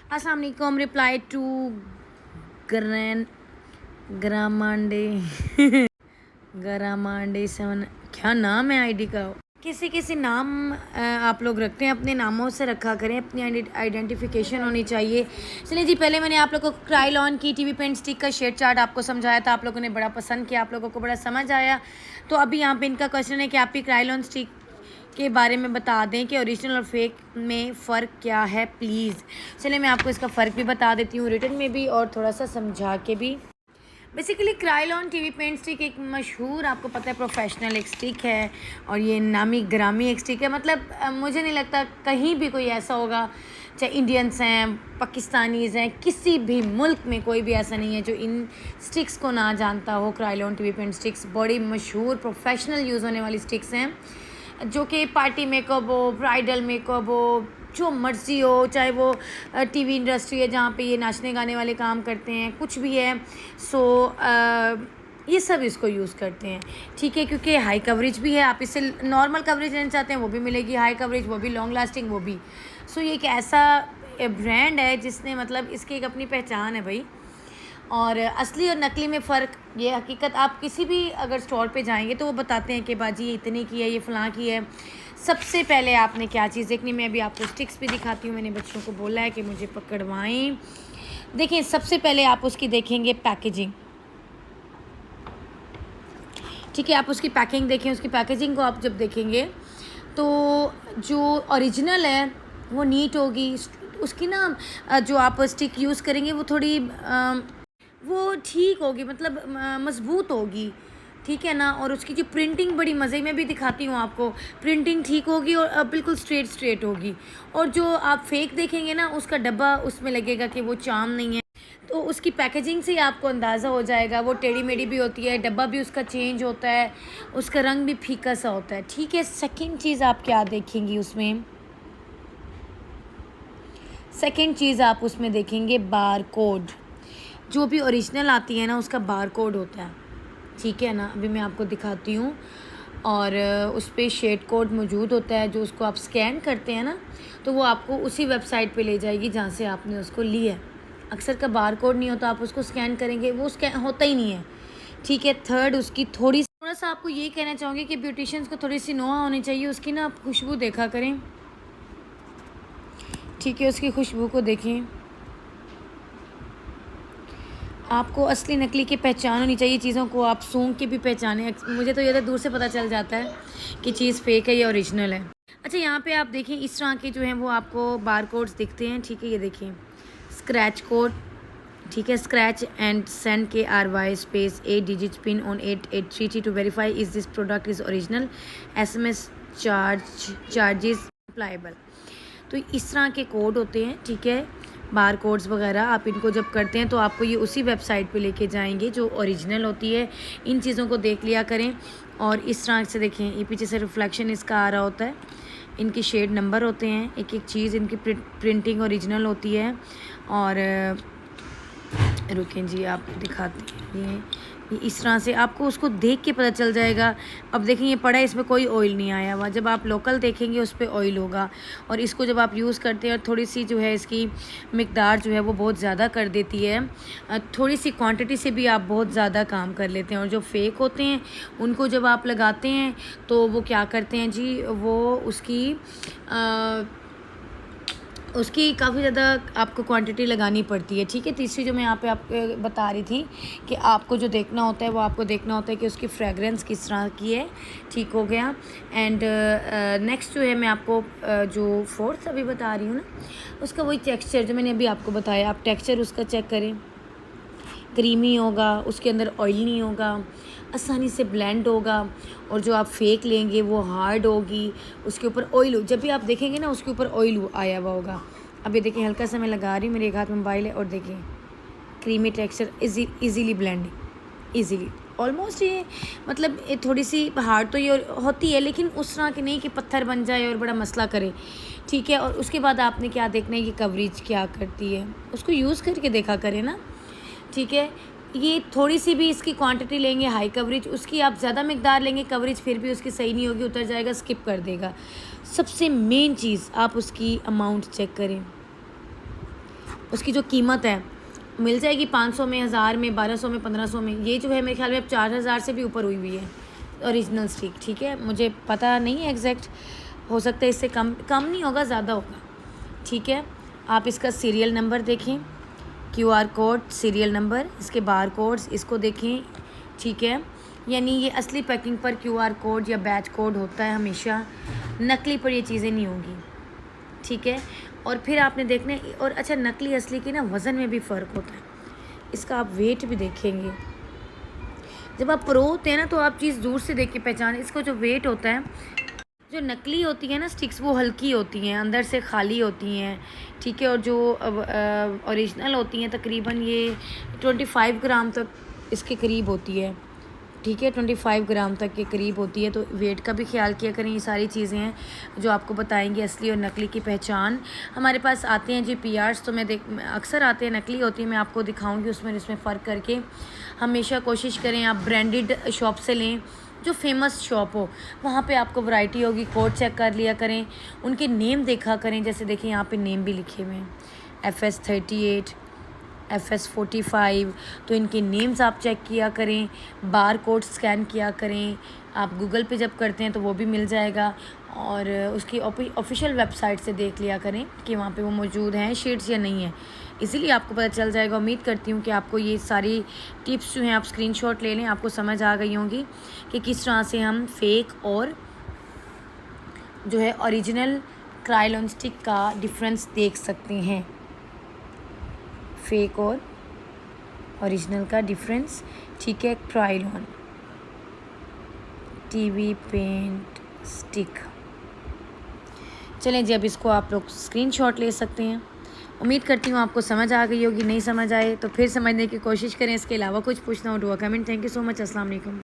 अस्सलाम वालेकुम। Reply to grand ग्रामांडे ग्रामांडे 7, क्या नाम है आईडी का। किसी किसी नाम आप लोग रखते हैं, अपने नामों से रखा करें, अपनी आइडेंटिफिकेशन होनी चाहिए। चलिए जी, पहले मैंने आप लोगों को क्राइलॉन की टीवी पेंट स्टिक का शेड चार्ट आपको समझाया था, आप लोगों ने बड़ा पसंद किया, आप लोगों को बड़ा समझ आया। तो अभी यहाँ पे इनका क्वेश्चन है कि आपकी क्राइलॉन स्टिक के बारे में बता दें कि ओरिजिनल और फेक में फ़र्क क्या है प्लीज़। चलिए मैं आपको इसका फ़र्क भी बता देती हूँ, रिटर्न में भी और थोड़ा सा समझा के भी। Basically Krylon TV paint stick एक मशहूर, आपको पता है, प्रोफेशनल एक स्टिक है और ये नामी ग्रामी एक स्टिक है। मतलब मुझे नहीं लगता कहीं भी कोई ऐसा होगा, चाहे इंडियंस हैं, पाकिस्तानीज़ हैं, किसी भी मुल्क में कोई भी ऐसा नहीं है जो इन स्टिक्स को ना जानता हो। क्राइलॉन टीवी पेंट स्टिक्स बड़ी मशहूर प्रोफेशनल यूज़ होने वाली स्टिक्स हैं, जो कि पार्टी मेकअप हो, ब्राइडल मेकअप हो, जो मर्ज़ी हो, चाहे वो टीवी इंडस्ट्री है जहाँ पे ये नाचने गाने वाले काम करते हैं, कुछ भी है। सो ये सब इसको यूज़ करते हैं, ठीक है, क्योंकि हाई कवरेज भी है। आप इससे नॉर्मल कवरेज लेना चाहते हैं वो भी मिलेगी, हाई कवरेज वो भी, लॉन्ग लास्टिंग वो भी। सो ये एक ऐसा ब्रांड है जिसने, मतलब इसकी एक अपनी पहचान है भाई। और असली और नकली में फ़र्क, ये हकीकत आप किसी भी अगर स्टोर पे जाएंगे तो वो बताते हैं कि बाजी ये इतने की है, ये फ़लाँ की है। सबसे पहले आपने क्या चीज़ देखनी, मैं अभी आपको स्टिक्स भी दिखाती हूँ, मैंने बच्चों को बोला है कि मुझे पकड़वाएं। देखें, सबसे पहले आप उसकी देखेंगे पैकेजिंग, ठीक है। आप उसकी पैकिंग देखें, उसकी पैकेजिंग को आप जब देखेंगे तो जो ओरिजिनल है वो नीट होगी, उसकी ना जो आप स्टिक यूज़ करेंगे वो थोड़ी वो ठीक होगी, मतलब मज़बूत होगी, ठीक है ना। और उसकी जो प्रिंटिंग बड़ी मज़े में भी दिखाती हूँ आपको, प्रिंटिंग ठीक होगी और बिल्कुल स्ट्रेट होगी। और जो आप फेक देखेंगे ना, उसका डब्बा उसमें लगेगा कि वो चाम नहीं है, तो उसकी पैकेजिंग से ही आपको अंदाज़ा हो जाएगा। वो टेढ़ी मेढ़ी भी होती है, डब्बा भी उसका चेंज होता है, उसका रंग भी फीका सा होता है, ठीक है। सेकेंड चीज़ आप क्या देखेंगी उसमें, सेकेंड चीज़ आप उसमें देखेंगे बार कोड। जो भी ओरिजिनल आती है ना उसका बार कोड होता है, ठीक है ना। अभी मैं आपको दिखाती हूँ, और उस पर शेड कोड मौजूद होता है, जो उसको आप स्कैन करते हैं ना तो वो आपको उसी वेबसाइट पे ले जाएगी जहाँ से आपने उसको लिया है। अक्सर का बार कोड नहीं होता, आप उसको स्कैन करेंगे वो स्कैन होता ही नहीं है, ठीक है। थर्ड, उसकी थोड़ा सा आपको ये कहना चाहूँगी कि ब्यूटिशियंस को थोड़ी सी नोहा होनी चाहिए, उसकी ना आप खुशबू देखा करें, ठीक है। उसकी खुशबू को देखें, आपको असली नकली की पहचान होनी चाहिए, चीज़ों को आप सूंघ के भी पहचानें। मुझे तो ज़्यादा दूर से पता चल जाता है कि चीज़ फेक है या ओरिजिनल है। अच्छा, यहाँ पे आप देखें, इस तरह के जो हैं वो आपको बार कोड्स दिखते हैं, ठीक है। ये देखें, स्क्रैच कोड, ठीक है, scratch and send KRY space 8 digit pin on 8833 to verify is this product is original, SMS charges applicable. तो इस तरह के कोड होते हैं, ठीक है, बार कोड्स वगैरह। आप इनको जब करते हैं तो आपको ये उसी वेबसाइट पे लेके जाएंगे जो ओरिजिनल होती है। इन चीज़ों को देख लिया करें। और इस तरह से देखें, ये पीछे से रिफ्लेक्शन इसका आ रहा होता है, इनकी शेड नंबर होते हैं, एक एक चीज़ इनकी प्रिंटिंग ओरिजिनल होती है। और रुकें जी, आपको दिखाते हैं, ये इस तरह से आपको उसको देख के पता चल जाएगा। अब देखें, ये पड़ा है, इसमें कोई ऑयल नहीं आया हुआ। जब आप लोकल देखेंगे उस पर ऑयल होगा। और इसको जब आप यूज़ करते हैं, थोड़ी सी जो है इसकी मिकदार जो है वो बहुत ज़्यादा कर देती है, थोड़ी सी क्वांटिटी से भी आप बहुत ज़्यादा काम कर लेते हैं। और जो फेक होते हैं उनको जब आप लगाते हैं तो वो क्या करते हैं जी, वो उसकी काफ़ी ज़्यादा आपको क्वांटिटी लगानी पड़ती है, ठीक है। तीसरी जो मैं यहाँ पे आपको बता रही थी कि आपको जो देखना होता है वो आपको देखना होता है कि उसकी फ्रेगरेंस किस तरह की है, ठीक हो गया। एंड नेक्स्ट जो है मैं आपको जो फोर्थ अभी बता रही हूँ ना, उसका वही टेक्सचर जो मैंने अभी आपको बताया, आप टेक्सचर उसका चेक करें, क्रीमी होगा, उसके अंदर ऑयल नहीं होगा, आसानी से ब्लेंड होगा। और जो आप फेक लेंगे वो हार्ड होगी, उसके ऊपर ऑयल हो, जब भी आप देखेंगे ना उसके ऊपर ऑयल आया हुआ होगा। अब ये देखिए, हल्का सा मैं लगा रही हूँ, मेरे एक हाथ में मोबाइल है, और देखिए creamy texture, easily blending, easily almost. ये मतलब ये थोड़ी सी हार्ड तो ये होती है, लेकिन उस तरह की नहीं कि पत्थर बन जाए और बड़ा मसला करे, ठीक है। और उसके बाद आपने क्या देखना है, ये कवरेज क्या करती है, उसको यूज़ करके देखा करें ना, ठीक है। ये थोड़ी सी भी इसकी क्वांटिटी लेंगे हाई कवरेज, उसकी आप ज़्यादा मिकदार लेंगे कवरेज फिर भी उसकी सही नहीं होगी, उतर जाएगा, स्किप कर देगा। सबसे मेन चीज़ आप उसकी अमाउंट चेक करें, उसकी जो कीमत है मिल जाएगी 500 में, 1000 में, 1200 में, 1500 में। ये जो है मेरे ख्याल में अब 4000 से भी ऊपर हुई हुई है ओरिजिनल स्टिक। ठीक है, मुझे पता नहीं है एग्जैक्ट, हो सकता है इससे कम नहीं होगा, ज़्यादा होगा। ठीक है, आप इसका सीरियल नंबर देखें, QR कोड, सीरियल नंबर, इसके बार कोड्स, इसको देखें। ठीक है, यानी ये असली पैकिंग पर QR कोड या बैच कोड होता है हमेशा, नकली पर ये चीज़ें नहीं होंगी। ठीक है, और फिर आपने देखना है, और अच्छा नकली असली की ना वज़न में भी फ़र्क होता है, इसका आप वेट भी देखेंगे। जब आप प्रो होते हैं ना तो आप चीज़ दूर से देख के पहचाने, इसका जो वेट होता है, जो नकली होती है ना स्टिक्स वो हल्की होती हैं, अंदर से खाली होती हैं। ठीक है, और जो ओरिजिनल होती हैं तकरीबन ये 25 ग्राम तक इसके करीब होती है। ठीक है, 25 ग्राम तक के करीब होती है। तो वेट का भी ख्याल किया करें। ये सारी चीज़ें हैं जो आपको बताएंगी असली और नकली की पहचान। हमारे पास आते हैं जी PRs, तो मैं अक्सर आते हैं, नकली होती है, मैं आपको दिखाऊंगी उसमें फ़र्क करके। हमेशा कोशिश करें आप ब्रांडेड शॉप से लें, जो फेमस शॉप हो, वहाँ पे आपको वैरायटी होगी। कोड चेक कर लिया करें, उनके नेम देखा करें। जैसे देखिए यहाँ पे नेम भी लिखे हुए हैं, FS 38, FS 45, तो इनके नेम्स आप चेक किया करें, बार कोड स्कैन किया करें। आप गूगल पे जब करते हैं तो वो भी मिल जाएगा, और उसकी ऑफिशियल वेबसाइट से देख लिया करें कि वहाँ पे वो मौजूद हैं शीट्स या नहीं है, इसीलिए आपको पता चल जाएगा। उम्मीद करती हूँ कि आपको ये सारी टिप्स जो हैं आप स्क्रीनशॉट ले लें, आपको समझ आ गई होंगी कि किस तरह से हम फेक और जो है ओरिजिनल क्रायोन स्टिक का डिफरेंस देख सकते हैं। फेक और ओरिजिनल का डिफरेंस। ठीक है, क्रायोन TV पेंट स्टिक। चलें जी, अब इसको आप लोग स्क्रीनशॉट ले सकते हैं। उम्मीद करती हूँ आपको समझ आ गई होगी, नहीं समझ आए तो फिर समझने की कोशिश करें। इसके अलावा कुछ पूछना हो तो comment. Thank you so much. अस्सलाम वालेकुम।